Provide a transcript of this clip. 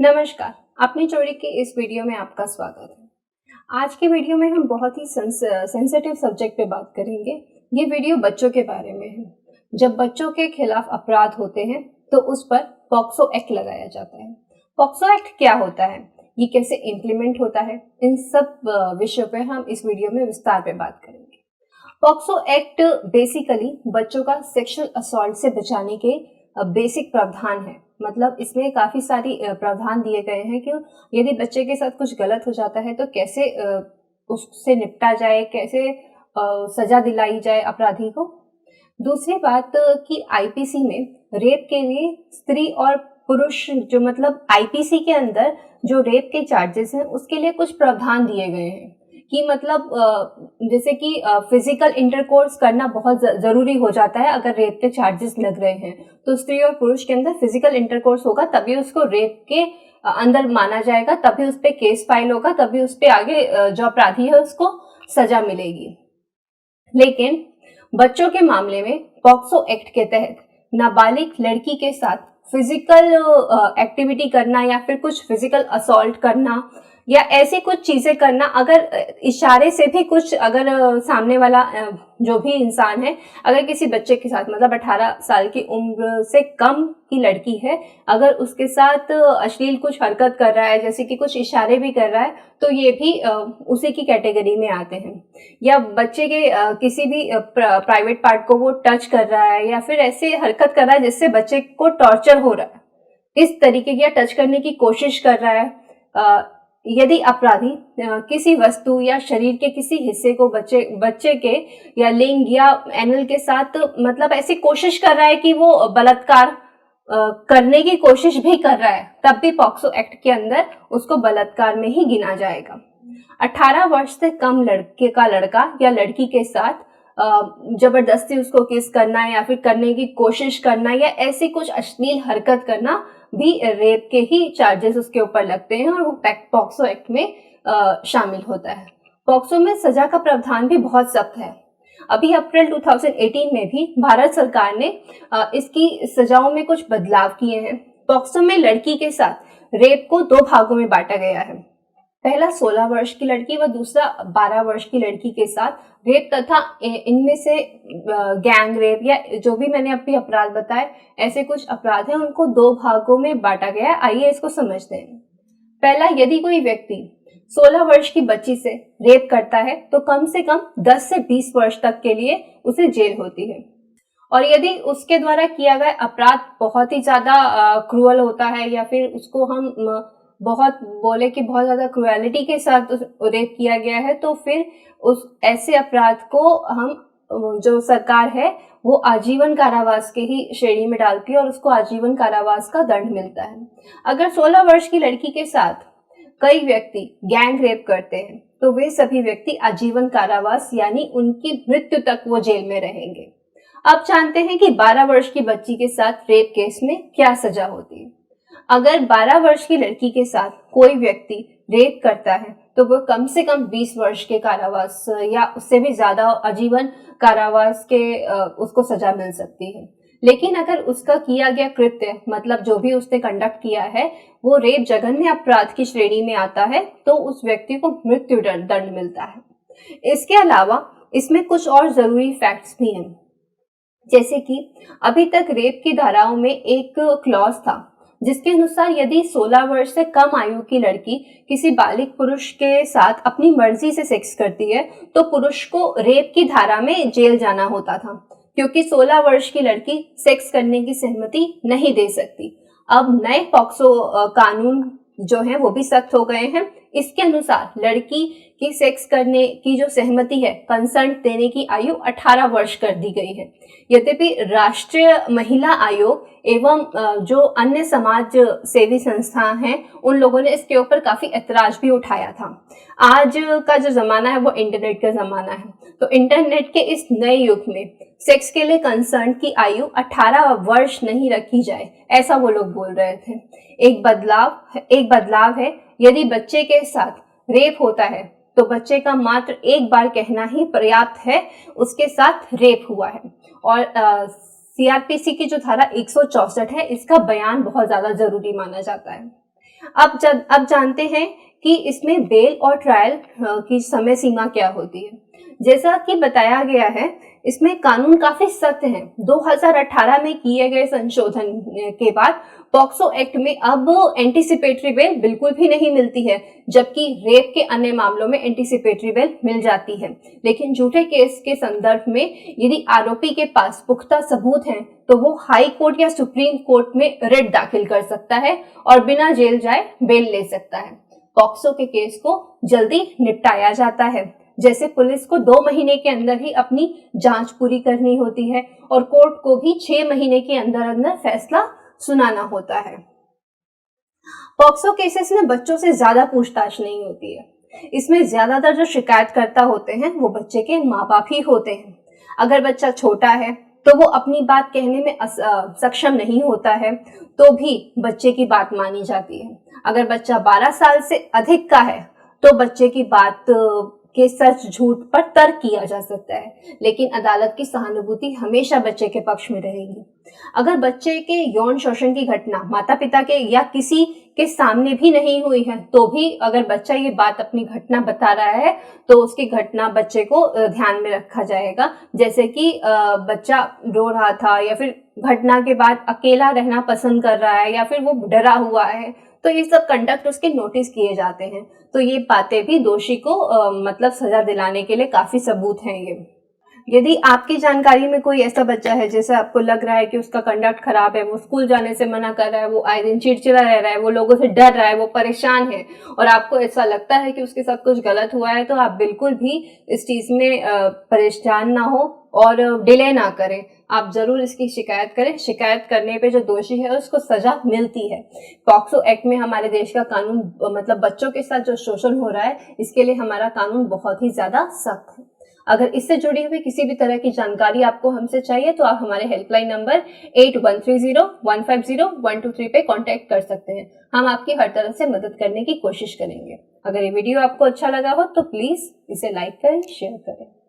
नमस्कार, अपनी चोरी की इस वीडियो में आपका स्वागत है। आज की वीडियो में हम बहुत ही सेंसिटिव सब्जेक्ट पे बात करेंगे। ये वीडियो बच्चों के बारे में है। जब बच्चों के खिलाफ अपराध होते हैं तो उस पर पॉक्सो एक्ट लगाया जाता है। पॉक्सो एक्ट क्या होता है, ये कैसे इम्प्लीमेंट होता है, इन सब विषयों पे हम इस वीडियो में विस्तार पे बात करेंगे। पॉक्सो एक्ट बेसिकली बच्चों का सेक्सुअल असॉल्ट से बचाने के बेसिक प्रावधान है। मतलब इसमें काफी सारी प्रावधान दिए गए हैं कि यदि बच्चे के साथ कुछ गलत हो जाता है तो कैसे उससे निपटा जाए, कैसे सजा दिलाई जाए अपराधी को। दूसरी बात कि आईपीसी में रेप के लिए स्त्री और पुरुष जो मतलब आईपीसी के अंदर जो रेप के चार्जेस हैं उसके लिए कुछ प्रावधान दिए गए हैं कि मतलब जैसे कि फिजिकल इंटरकोर्स करना बहुत जरूरी हो जाता है। अगर रेप के चार्जेस लग रहे हैं तो स्त्री और पुरुष के अंदर फिजिकल इंटरकोर्स होगा, तभी उसको रेप के अंदर माना जाएगा, तभी उस पर केस फाइल होगा, तभी उस पर आगे जो अपराधी है उसको सजा मिलेगी। लेकिन बच्चों के मामले में पॉक्सो एक्ट के तहत नाबालिग लड़की के साथ फिजिकल एक्टिविटी करना या फिर कुछ फिजिकल असॉल्ट करना या ऐसी कुछ चीजें करना, अगर इशारे से भी कुछ, अगर सामने वाला जो भी इंसान है अगर किसी बच्चे के साथ मतलब 18 साल की उम्र से कम की लड़की है, अगर उसके साथ अश्लील कुछ हरकत कर रहा है, जैसे कि कुछ इशारे भी कर रहा है, तो ये भी उसी की कैटेगरी में आते हैं। या बच्चे के किसी भी प्राइवेट पार्ट को वो टच कर रहा है या फिर ऐसे हरकत कर रहा है जिससे बच्चे को टॉर्चर हो रहा है, इस तरीके की टच करने की कोशिश कर रहा है। यदि अपराधी किसी वस्तु या शरीर के किसी हिस्से को बच्चे के या लिंग या एनल के साथ मतलब ऐसी कोशिश कर रहा है कि वो बलात्कार करने की कोशिश भी कर रहा है, तब भी पॉक्सो एक्ट के अंदर उसको बलात्कार में ही गिना जाएगा। 18 वर्ष से कम लड़के का लड़का या लड़की के साथ जबरदस्ती उसको किस करना या फिर करने की कोशिश करना या ऐसी कुछ अश्लील हरकत करना भी रेप के ही चार्जेस उसके ऊपर लगते हैं और वो पॉक्सो एक्ट में शामिल होता है। पॉक्सो में सजा का प्रावधान भी बहुत सख्त है। अभी अप्रैल 2018 में भी भारत सरकार ने इसकी सजाओं में कुछ बदलाव किए हैं। पॉक्सो में लड़की के साथ रेप को 2 भागों में बांटा गया है। पहला 16 वर्ष की लड़की व दूसरा 12 वर्ष की लड़की के साथ रेप तथा इनमें से गैंग रेप या जो भी मैंने अभी अपराध बताए, ऐसे कुछ अपराध हैं, उनको 2 भागों में बांटा गया है। आइए इसको समझते हैं। पहला, यदि कोई व्यक्ति 16 वर्ष की बच्ची से रेप करता है तो कम से कम 10 से 20 वर्ष तक के लिए उसे जेल होती है। और यदि उसके द्वारा किया गया अपराध बहुत ही ज्यादा क्रूअल होता है या फिर उसको हम बहुत बोले कि बहुत ज्यादा क्रुएलिटी के साथ रेप किया गया है, तो फिर उस ऐसे अपराध को हम जो सरकार है वो आजीवन कारावास के ही श्रेणी में डालती है और उसको आजीवन कारावास का दंड मिलता है। अगर 16 वर्ष की लड़की के साथ कई व्यक्ति गैंग रेप करते हैं तो वे सभी व्यक्ति आजीवन कारावास यानी उनकी मृत्यु तक वो जेल में रहेंगे। अब जानते हैं कि 12 वर्ष की बच्ची के साथ रेप केस में क्या सजा होती है। अगर 12 वर्ष की लड़की के साथ कोई व्यक्ति रेप करता है तो वो कम से कम 20 वर्ष के कारावास या उससे भी ज्यादा आजीवन कारावास के उसको सजा मिल सकती है। लेकिन अगर उसका किया गया कृत्य मतलब जो भी उसने कंडक्ट किया है वो रेप जघन्य अपराध की श्रेणी में आता है तो उस व्यक्ति को मृत्यु दंड मिलता है। इसके अलावा इसमें कुछ और जरूरी फैक्ट्स भी हैं, जैसे कि अभी तक रेप की धाराओं में एक क्लॉज था जिसके अनुसार यदि 16 वर्ष से कम आयु की लड़की किसी बालिग पुरुष के साथ अपनी मर्जी से सेक्स करती है तो पुरुष को रेप की धारा में जेल जाना होता था, क्योंकि 16 वर्ष की लड़की सेक्स करने की सहमति नहीं दे सकती। अब नए पॉक्सो कानून जो है वो भी सख्त हो गए हैं। इसके अनुसार लड़की की सेक्स करने की जो सहमति है, कंसेंट देने की आयु 18 वर्ष कर दी गई है। यद्यपि राष्ट्रीय महिला आयोग एवं जो अन्य समाज सेवी संस्था हैं उन लोगों ने इसके ऊपर काफी ऐतराज भी उठाया था। आज का जो जमाना है वो इंटरनेट का जमाना है, तो इंटरनेट के इस नए युग में सेक्स के लिए कंसर्न की आयु 18 वर्ष नहीं रखी जाए, ऐसा वो लोग बोल रहे थे। एक बदलाव है, यदि बच्चे के साथ रेप होता है तो बच्चे का मात्र एक बार कहना ही पर्याप्त है उसके साथ रेप हुआ है। और सीआरपीसी की जो धारा 164 है इसका बयान बहुत ज्यादा जरूरी माना जाता है। अब जानते हैं कि इसमें बेल और ट्रायल की समय सीमा क्या होती है। जैसा कि बताया गया है, इसमें कानून काफी सख्त हैं। 2018 में किए गए संशोधन के बाद पॉक्सो एक्ट में अब एंटीसिपेटरी बेल बिल्कुल भी नहीं मिलती है, जबकि रेप के अन्य मामलों में एंटीसिपेटरी बेल मिल जाती है। लेकिन झूठे केस के संदर्भ में यदि आरोपी के पास पुख्ता सबूत हैं, तो वो हाई कोर्ट या सुप्रीम कोर्ट में रिट दाखिल कर सकता है और बिना जेल जाए बेल ले सकता है। पॉक्सो के केस को जल्दी निपटाया जाता है, जैसे पुलिस को 2 महीने के अंदर ही अपनी जांच पूरी करनी होती है और कोर्ट को भी 6 महीने के अंदर अंदर फैसला सुनाना होता है। पॉक्सो केसेस में बच्चों से ज्यादा पूछताछ नहीं होती है। इसमें ज्यादातर जो शिकायतकर्ता होते हैं वो बच्चे के माँ बाप ही होते हैं। अगर बच्चा छोटा है तो वो अपनी बात कहने में सक्षम नहीं होता है, तो भी बच्चे की बात मानी जाती है। अगर बच्चा 12 साल से अधिक का है तो बच्चे की बात के सच झूठ पर तर्क किया जा सकता है, लेकिन अदालत की सहानुभूति हमेशा बच्चे के पक्ष में रहेगी। अगर बच्चे के यौन शोषण की घटना माता पिता के या किसी के सामने भी नहीं हुई है, तो भी अगर बच्चा ये बात अपनी घटना बता रहा है तो उसकी घटना बच्चे को ध्यान में रखा जाएगा। जैसे कि बच्चा रो रहा था या फिर घटना के बाद अकेला रहना पसंद कर रहा है या फिर वो डरा हुआ है, तो ये सब कंडक्ट उसके नोटिस किए जाते हैं। तो ये बातें भी दोषी को मतलब सजा दिलाने के लिए काफी सबूत हैं ये। यदि आपकी जानकारी में कोई ऐसा बच्चा है जैसे आपको लग रहा है कि उसका कंडक्ट खराब है, वो स्कूल जाने से मना कर रहा है, वो आए दिन चिड़चिड़ा रह रहा है, वो लोगों से डर रहा है, वो परेशान है और आपको ऐसा लगता है कि उसके साथ कुछ गलत हुआ है, तो आप बिल्कुल भी इस चीज में परेशान ना हो और डिले ना करें। आप जरूर इसकी शिकायत करें। शिकायत करने पे जो दोषी है उसको सजा मिलती है। पॉक्सो एक्ट में हमारे देश का कानून मतलब बच्चों के साथ जो शोषण हो रहा है, इसके लिए हमारा कानून बहुत ही ज्यादा सख्त है। अगर इससे जुड़ी हुई किसी भी तरह की जानकारी आपको हमसे चाहिए तो आप हमारे हेल्पलाइन नंबर 8130150123 पे कांटेक्ट कर सकते हैं। हम आपकी हर तरह से मदद करने की कोशिश करेंगे। अगर ये वीडियो आपको अच्छा लगा हो तो प्लीज इसे लाइक करें, शेयर करें।